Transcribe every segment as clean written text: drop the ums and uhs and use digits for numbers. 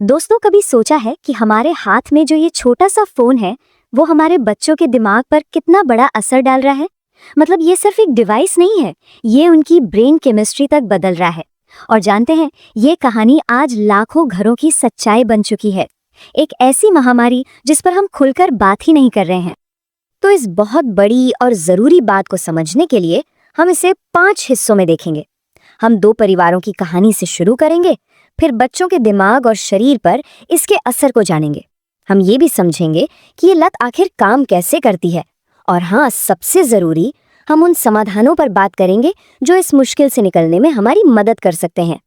दोस्तों, कभी सोचा है कि हमारे हाथ में जो ये छोटा सा फोन है वो हमारे बच्चों के दिमाग पर कितना बड़ा असर डाल रहा है। मतलब ये सिर्फ एक डिवाइस नहीं है, ये उनकी ब्रेन केमिस्ट्री तक बदल रहा है। और जानते हैं, ये कहानी आज लाखों घरों की सच्चाई बन चुकी है। एक ऐसी महामारी जिस पर हम खुलकर बात ही नहीं कर रहे हैं। तो इस बहुत बड़ी और जरूरी बात को समझने के लिए हम इसे 5 हिस्सों में देखेंगे। हम 2 परिवारों की कहानी से शुरू करेंगे, फिर बच्चों के दिमाग और शरीर पर इसके असर को जानेंगे। हम ये भी समझेंगे कि ये लत आखिर काम कैसे करती है। और हाँ, सबसे जरूरी, हम उन समाधानों पर बात करेंगे जो इस मुश्किल से निकलने में हमारी मदद कर सकते हैं।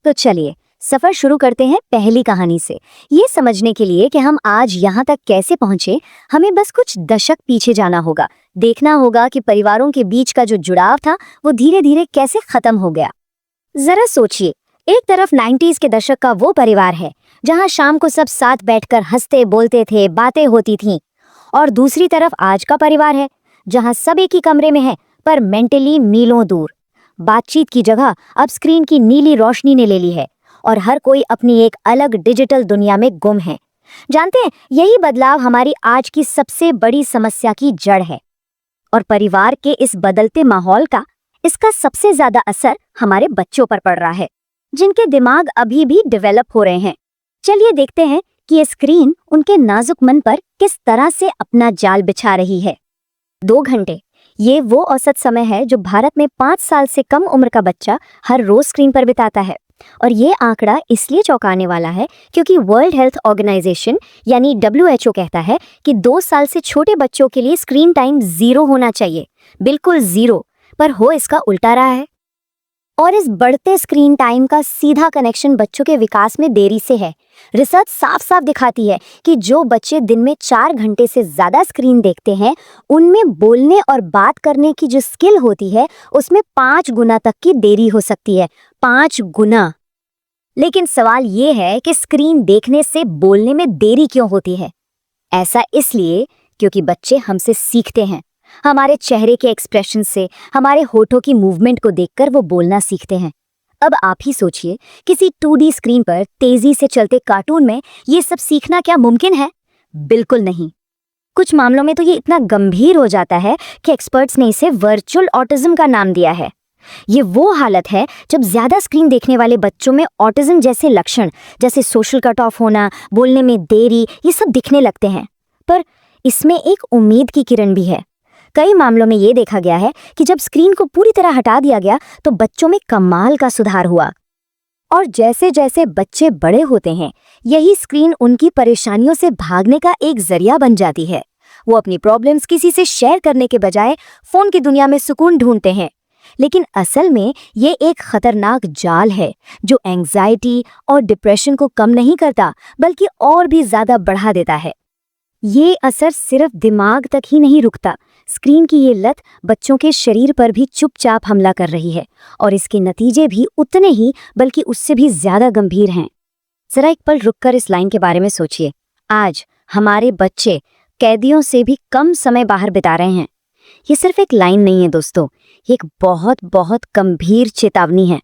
तो चलिए सफर शुरू करते हैं पहली कहानी से। ये समझने के लिए कि हम आज यहाँ तक कैसे पहुंचे, हमें बस कुछ दशक पीछे जाना होगा। देखना होगा कि परिवारों के बीच का जो जुड़ाव था वो धीरे धीरे कैसे खत्म हो गया। जरा सोचिए, एक तरफ 90s के दशक का वो परिवार है जहां शाम को सब साथ बैठकर हंसते बोलते थे, बातें होती थीं, और दूसरी तरफ आज का परिवार है जहां सब एक ही कमरे में है पर मेंटली मीलों दूर। बातचीत की जगह अब स्क्रीन की नीली रोशनी ने ले ली है और हर कोई अपनी एक अलग डिजिटल दुनिया में गुम है। जानते हैं, यही बदलाव हमारी आज की सबसे बड़ी समस्या की जड़ है। और परिवार के इस बदलते माहौल का, इसका सबसे ज्यादा असर हमारे बच्चों पर पड़ रहा है, जिनके दिमाग अभी भी डेवलप हो रहे हैं। चलिए देखते हैं कि ये स्क्रीन उनके नाजुक मन पर किस तरह से अपना जाल बिछा रही है। 2 घंटे, ये वो औसत समय है जो भारत में 5 साल से कम उम्र का बच्चा हर रोज स्क्रीन पर बिताता है। और ये आंकड़ा इसलिए चौंकाने वाला है क्योंकि वर्ल्ड हेल्थ ऑर्गेनाइजेशन यानी WHO कहता है कि 2 साल से छोटे बच्चों के लिए स्क्रीन टाइम 0 होना चाहिए, बिल्कुल 0, पर हो इसका उल्टा रहा है। और इस बढ़ते स्क्रीन टाइम का सीधा कनेक्शन बच्चों के विकास में देरी से है। रिसर्च साफ साफ दिखाती है कि जो बच्चे दिन में 4 घंटे से ज्यादा स्क्रीन देखते हैं, उनमें बोलने और बात करने की जो स्किल होती है उसमें 5 गुना तक की देरी हो सकती है। 5 गुना। लेकिन सवाल ये है कि स्क्रीन देखने से बोलने में देरी क्यों होती है? ऐसा इसलिए क्योंकि बच्चे हमसे सीखते हैं। हमारे चेहरे के एक्सप्रेशन से, हमारे होठों की मूवमेंट को देखकर वो बोलना सीखते हैं। अब आप ही सोचिए, किसी 2D स्क्रीन पर तेजी से चलते कार्टून में ये सब सीखना क्या मुमकिन है? बिल्कुल नहीं। कुछ मामलों में तो ये इतना गंभीर हो जाता है कि एक्सपर्ट्स ने इसे वर्चुअल ऑटिज्म का नाम दिया है। ये वो हालत है जब ज्यादा स्क्रीन देखने वाले बच्चों में ऑटिज्म जैसे लक्षण, जैसे सोशल कट ऑफ होना, बोलने में देरी, ये सब दिखने लगते हैं। पर इसमें एक उम्मीद की किरण भी है। कई मामलों में ये देखा गया है कि जब स्क्रीन को पूरी तरह हटा दिया गया तो बच्चों में कमाल का सुधार हुआ। और जैसे जैसे बच्चे बड़े होते हैं, यही स्क्रीन उनकी परेशानियों से भागने का एक जरिया बन जाती है। वो अपनी प्रॉब्लम्स किसी से शेयर करने के बजाय फोन की दुनिया में सुकून ढूंढते हैं। लेकिन असल में ये एक खतरनाक जाल है जो एंजाइटी और डिप्रेशन को कम नहीं करता, बल्कि और भी ज्यादा बढ़ा देता है। ये असर सिर्फ दिमाग तक ही नहीं रुकता, स्क्रीन की ये लत बच्चों के शरीर पर भी चुपचाप हमला कर रही है, और इसके नतीजे भी उतने ही, बल्कि उससे भी ज्यादा गंभीर हैं। जरा एक पल रुककर इस लाइन के बारे में सोचिए। आज हमारे बच्चे कैदियों से भी कम समय बाहर बिता रहे हैं। ये सिर्फ एक लाइन नहीं है दोस्तों, ये एक बहुत बहुत गंभीर चेतावनी है।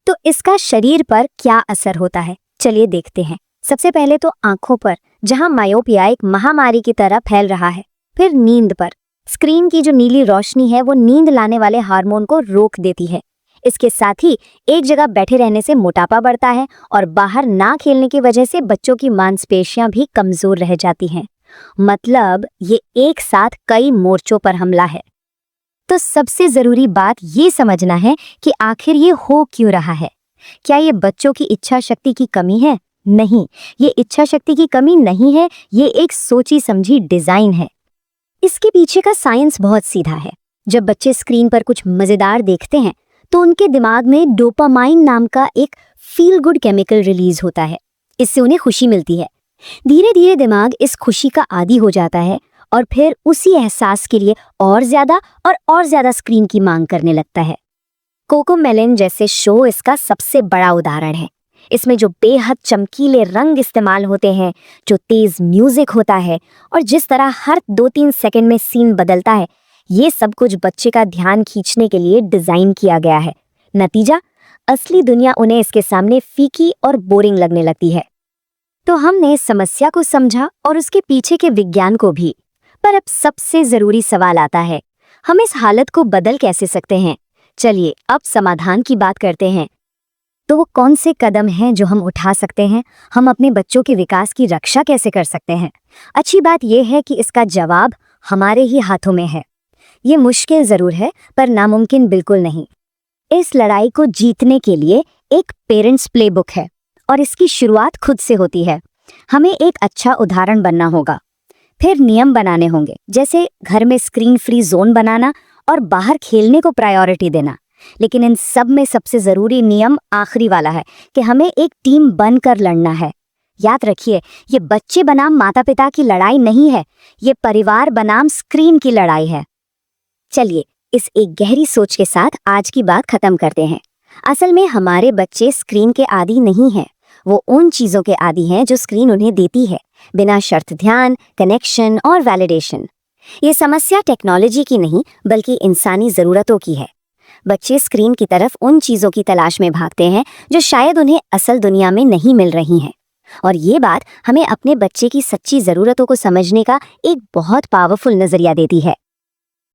तो इसका शरीर पर क्या असर होता है, चलिए देखते हैं। सबसे पहले तो आंखों पर, जहां मायोपिया एक महामारी की तरह फैल रहा है। फिर नींद पर, स्क्रीन की जो नीली रोशनी है वो नींद लाने वाले हार्मोन को रोक देती है। इसके साथ ही एक जगह बैठे रहने से मोटापा बढ़ता है, और बाहर ना खेलने की वजह से बच्चों की मांसपेशियां भी कमजोर रह जाती हैं। मतलब ये एक साथ कई मोर्चों पर हमला है। तो सबसे जरूरी बात ये समझना है कि आखिर ये हो क्यों रहा है। क्या ये बच्चों की इच्छा शक्ति की कमी है? नहीं, ये इच्छा शक्ति की कमी नहीं है, ये एक सोची समझी डिजाइन है। इसके पीछे का साइंस बहुत सीधा है। जब बच्चे स्क्रीन पर कुछ मजेदार देखते हैं तो उनके दिमाग में डोपामाइन नाम का एक फील गुड केमिकल रिलीज होता है। इससे उन्हें खुशी मिलती है। धीरे धीरे दिमाग इस खुशी का आदी हो जाता है और फिर उसी एहसास के लिए और ज्यादा स्क्रीन की मांग करने लगता है। कोकोमेलन जैसे शो इसका सबसे बड़ा उदाहरण है। इसमें जो बेहद चमकीले रंग इस्तेमाल होते हैं, जो तेज म्यूजिक होता है, और जिस तरह हर 2-3 सेकंड में सीन बदलता है, ये सब कुछ बच्चे का ध्यान खींचने के लिए डिजाइन किया गया है। नतीजा, असली दुनिया उन्हें इसके सामने फीकी और बोरिंग लगने लगती है। तो हमने इस समस्या को समझा और उसके पीछे के विज्ञान को भी। पर अब सबसे जरूरी सवाल आता है, हम इस हालत को बदल कैसे सकते हैं? चलिए अब समाधान की बात करते हैं। तो वो कौन से कदम हैं जो हम उठा सकते हैं? हम अपने बच्चों के विकास की रक्षा कैसे कर सकते हैं? अच्छी बात यह है कि इसका जवाब हमारे ही हाथों में है। ये मुश्किल जरूर है पर नामुमकिन बिल्कुल नहीं। इस लड़ाई को जीतने के लिए एक पेरेंट्स प्लेबुक है और इसकी शुरुआत खुद से होती है। हमें एक अच्छा उदाहरण बनना होगा, फिर नियम बनाने होंगे, जैसे घर में स्क्रीन फ्री जोन बनाना और बाहर खेलने को प्रायोरिटी देना। लेकिन इन सब में सबसे जरूरी नियम आखिरी वाला है कि हमें एक टीम बनकर लड़ना है। याद रखिए, ये बच्चे बनाम माता पिता की लड़ाई नहीं है, ये परिवार बनाम स्क्रीन की लड़ाई है। चलिए इस एक गहरी सोच के साथ आज की बात खत्म करते हैं। असल में हमारे बच्चे स्क्रीन के आदी नहीं हैं, वो उन चीजों के आदी हैं जो स्क्रीन उन्हें देती है, बिना शर्त ध्यान, कनेक्शन और वैलिडेशन। ये समस्या टेक्नोलॉजी की नहीं बल्कि इंसानी जरूरतों की है। बच्चे स्क्रीन की तरफ उन चीजों की तलाश में भागते हैं जो शायद उन्हें असल दुनिया में नहीं मिल रही हैं। और ये बात हमें अपने बच्चे की सच्ची जरूरतों को समझने का एक बहुत पावरफुल नजरिया देती है।